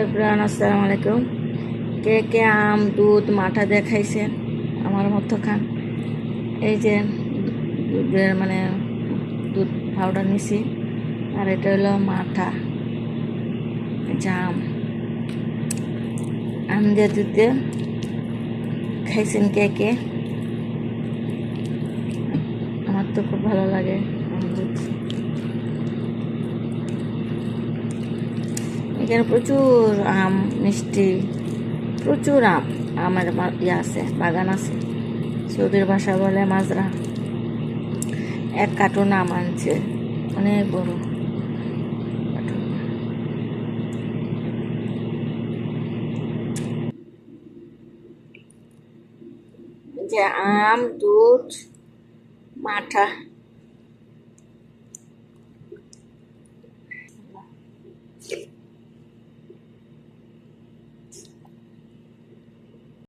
Everyone, আসসালামু আলাইকুম। কে কে আম দুধ মাঠা দিয়ে খাইছেন আমার মতো খান। এই যে দুধের দুধ পাউডার নিছি, আর এটা হলো মাঠা। জাম আম দিয়ে দুধ দিয়ে খাইছেন কে কে? আমার তো খুব ভালো লাগে আম দুধ। এখানে প্রচুর আম, মিষ্টি, প্রচুর আমের আছে, বাগান আছে। সৌদির ভাষা বলে মাজরা। এক কার্টুন আম আনছে, অনেক বড় কার্টুন। যে আম, দুধ, মাঠা